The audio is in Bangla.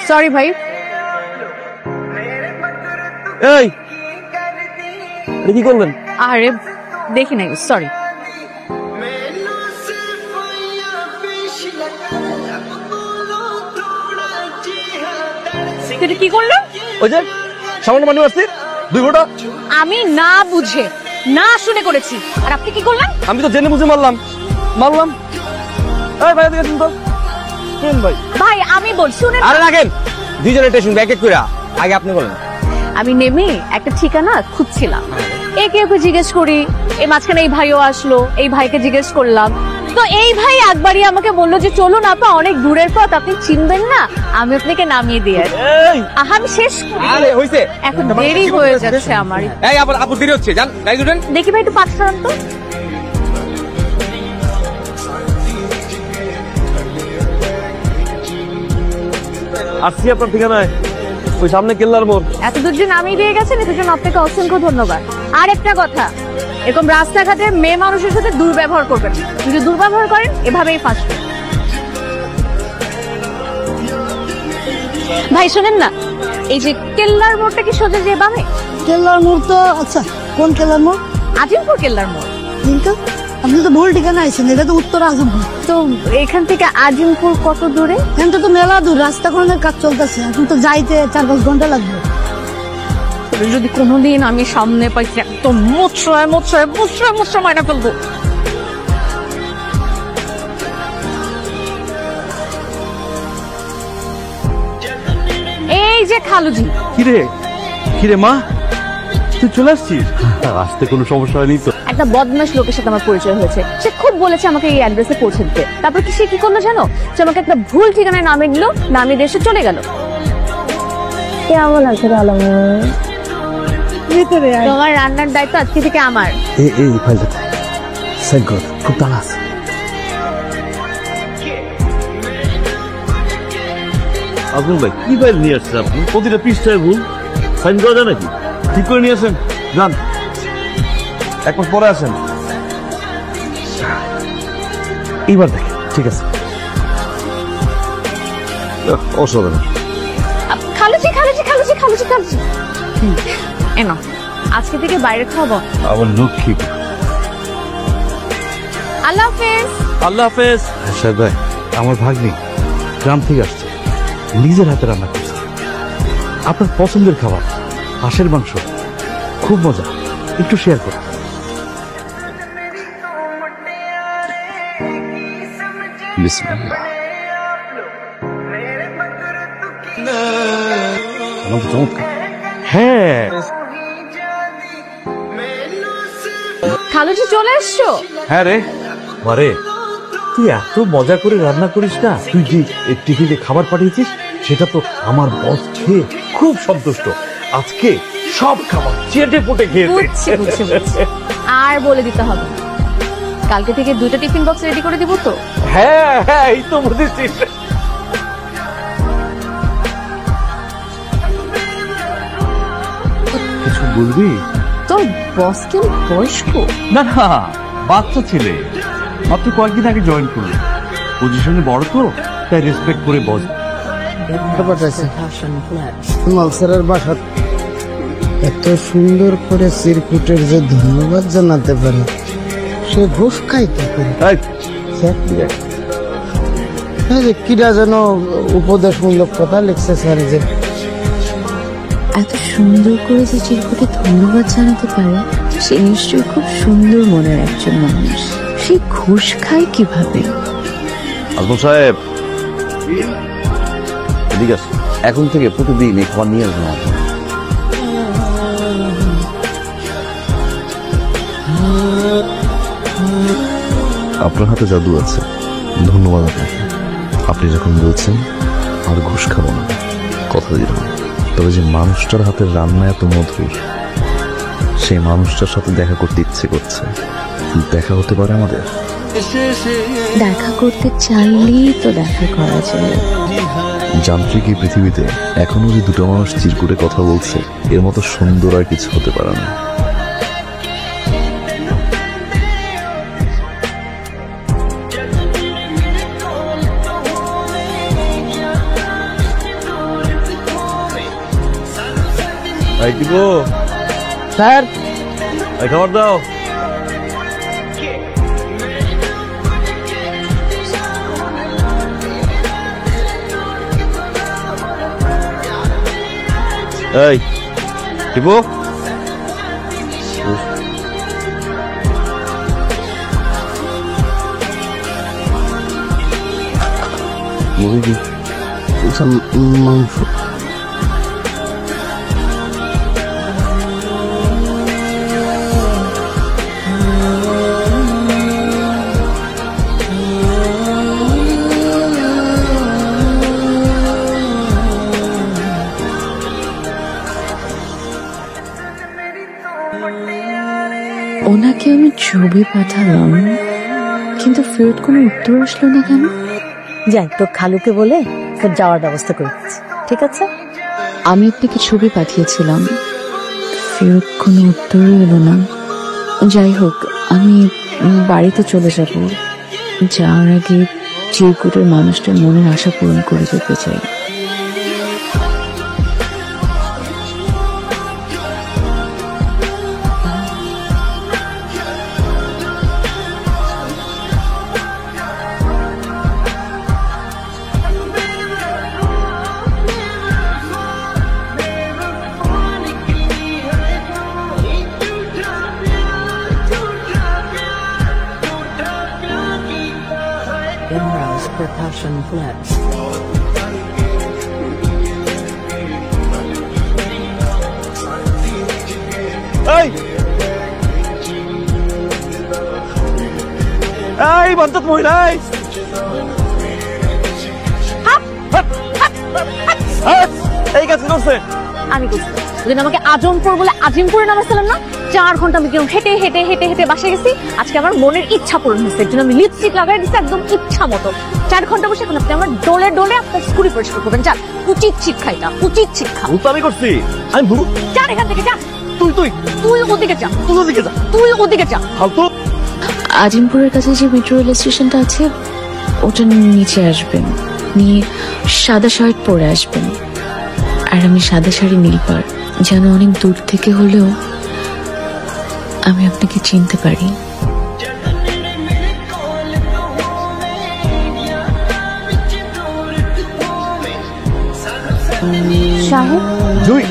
সরি ভাই। এই কি করলেন? আরে দেখি নাই, সরি। সেটা কি করলো? ওই যে সামান্য পানি মারছি 2 ফোঁটা। আমি না বুঝে না শুনে করেছি, আর আপনি কি করলেন? আমি তো জেনে বুঝে মারলাম। এই ভাই দেখেন তো ভাই। ভাই আমি বলছি শুনেন। আরে রাখেন, দুইজনে টেনশন এক এক করে। আগে আপনি বলেন। আমি নেমে একটা ঠিকানা খুঁজছিলাম, একে ওকে জিজ্ঞেস করি, এই মাঝখানে এই ভাইও আসলো, এই ভাইকে জিজ্ঞেস করলাম, তো এই ভাই একবারই আমাকে বললো যে চলুন আপা, অনেক দূরের পথ, আপনি চিনবেন না, আমি আপনাকে নামিয়ে দিয়ে আসি। আমি শেষ করি। আরে হইছে, এখন দেরি হয়ে যাচ্ছে আমার। এই আপু দেরি হচ্ছে, যান গাড়ি উঠেন। দেখি ভাই একটু পাঠ সরান তো। আসছি আপনার ঠিকানায়, ওই সামনে কেল্লার মোড়। এত দূর যে নামিয়ে দিয়ে গেছেন, এটার জন্য আপনাকে অসংখ্য ধন্যবাদ। আর একটা কথা, এরকম রাস্তাঘাটে মেয়ে মানুষের সাথে দুর্ব্যবহার করবেন, যদি দুর্ব্যবহার করেন এভাবেই ফাঁসবেন। ভাই শোনেন না, এই যে কেল্লার মোড়টা কি সোজা যে বামে? কেল্লার মোড় তো, আচ্ছা কোন কেল্লার মোড়? আজিমপুর কেল্লার মোড়। কিন্তু আপনি তো ভুল ঠিকানা আইছেন, এটা তো উত্তর আজিমপুর। তো এখান থেকে আজিমপুর কত দূরে? এখান তো মেলা দূর, রাস্তা কোনের কাজ চলতেছে, এখন তো যাইতে 4-5 ঘন্টা লাগবে। যদি কোনোদিন আমি সামনে পাইছি, একদম মোচড়ায় মোচড়ায় মোচড়ায় মোচড়ায় মাইনা ফেলবো। এই যে খালুজি। কিরে মা, তুই চলে আসছিস? আসতে কোনো সমস্যা হয়নি তো? একটা বদমাশ লোকের সাথে আমার পরিচয় হয়েছে, সে খুব বলেছে আমাকে এই অ্যাড্রেসে পৌঁছে দিতে। তারপর কি সে কি করলো জানো? সে আমাকে একটা ভুল ঠিকানায় নামিয়ে দিল, নামিয়ে দিয়ে সে চলে গেল। কেমন আছে তোমার রান্নার দায়িত্ব আজকে থেকে আমার। এই ফাইলটা সাইন কর, খুব তাড়া আছে। আগুন ভাই কি ফাইল নিয়ে আসছেন আপনি? প্রতিটা পৃষ্ঠায় ভুল, সাইন করা যায় নাকি? ঠিক করে নিয়ে আসেন, যান। 1 মাস পরে আসেন। এইবার দেখেন, ঠিক আছে। অসাধারণ। খালুজি খালুজি খালুজি খালুজি খালুজি, এনো আজকে থেকে বাইরে খাবো। আমার লক্ষ্মী। আল্লাহ হাফেজ। আল্লাহ হাফেজ। সাহেব ভাই, আমার ভাগ্নি গ্রাম থেকে আসছে, নিজের হাতে রান্না করছে আপনার পছন্দের খাবার, হাঁসের মাংস, খুব মজা, একটু শেয়ার করুন। বিসমিল্লাহ। চমৎকার। হ্যাঁ, খালুজি চলে এসছো? হ্যাঁ রে মারে, তুই এত মজা করে রান্না করিস না। তুই যে টিফিনে খাবার পাঠিয়েছিস, সেটা তো আমার বস খেয়ে খুব সন্তুষ্ট। আজকে সব খাবার চেটে পুটে বুঝছি, বুঝছি, বুঝছি। আর বলে দিতে হবে না। কালকে থেকে 2টা টিফিন বক্স রেডি করে দিব তো? হ্যাঁ হ্যাঁ, এই তো বুঝেছিস। কিছু বলবি? তোর বস কি বয়স্ক? না না, বাচ্চা ছেলে, মাত্র কয়েকদিন আগে জয়েন করলো। পজিশনে বড় তো, তাই রেসপেক্ট করে বস। মালসারের বাসা এত সুন্দর করে চিরকুটের যে ধন্যবাদ জানাতে পারে, সে ঘুষ খাইতে পারে। কিরা যেন উপদেশমূলক কথা লিখছে স্যার, যে এত সুন্দর করে যে চিরকুটে ধন্যবাদ জানাতে পারে, সে নিশ্চয়ই খুব সুন্দর মনের একজন মানুষ। সে ঘুষ খায় কিভাবে? আজম সাহেব, ঠিক আছে, এখন থেকে প্রতিদিন এই খাবার নিয়ে আসবেন। আপনার হাতে জাদু আছে, ধন্যবাদ আপনাকে। আপনি যখন বলছেন আর ঘুষ খাবো না, কথা দিলাম। তবে যে মানুষটার হাতের রান্না এত মধুর, সেই মানুষটার সাথে দেখা করতে ইচ্ছে করছে। দেখা হতে পারে আমাদের? দেখা করতে চাইলেই তো দেখা করা যায়। যান্ত্রিক এই পৃথিবীতে এখনো যে 2টা মানুষ চিরকুটে কথা বলছে, এর মতো সুন্দর আর কিছু হতে পারে না। এই দিব, স্যার এই খাবার দাও। এই দিব, মুরগি মাংস। ওনাকে আমি ছবি পাঠালাম, কিন্তু ফেরত কোনো উত্তর আসলো না কেন? যাই তোর খালুকে বলে তোর যাওয়ার ব্যবস্থা করে দিচ্ছি, ঠিক আছে? আমি আপনাকে ছবি পাঠিয়েছিলাম, ফেরত কোনো উত্তরই এলো না। যাই হোক, আমি বাড়িতে চলে যাব। যাওয়ার আগে চিরকুটের মানুষটার মনের আশা পূরণ করে যেতে চাই। Imra's Percussion Flex. এই এই বান্তত মহিলা, এই কাজ করছে। আমি করছি ওদিন আমাকে আজমপুর বলে আজিমপুরে নামাচ্ছিলাম না, 4 ঘন্টা আমি কেউ হেঁটে হেঁটে হেঁটে হেঁটে বাসে গেছি। আজকে আমার মনের ইচ্ছা পূরণ হয়েছে, এর জন্য আমি লিপস্টিক লাগাই দিচ্ছি একদম ইচ্ছা মতো। 4 ঘন্টা বসে এখন আপনি আমার ডোলে ডোলে আপনার স্কুটি পরিষ্কার করবেন। যান, উচিত শিক্ষা, এটা উচিত শিক্ষা। ভুল তো আমি করছি, আমি ভুল। যান এখান থেকে, যান। তুই তুই তুই ওদিকে যা, তুই ওদিকে যা, তুই ওদিকে যা। ফালতু। আজিমপুরের কাছে যে মেট্রো রেল স্টেশনটা আছে, ওটা নিচে আসবেন, নিয়ে সাদা শার্ট পরে আসবেন। আর আমি সাদা শাড়ি নীল পাড়, যেন অনেক দূর থেকে হলেও আমি আপনাকে চিনতে পারি। সাহেব, জুই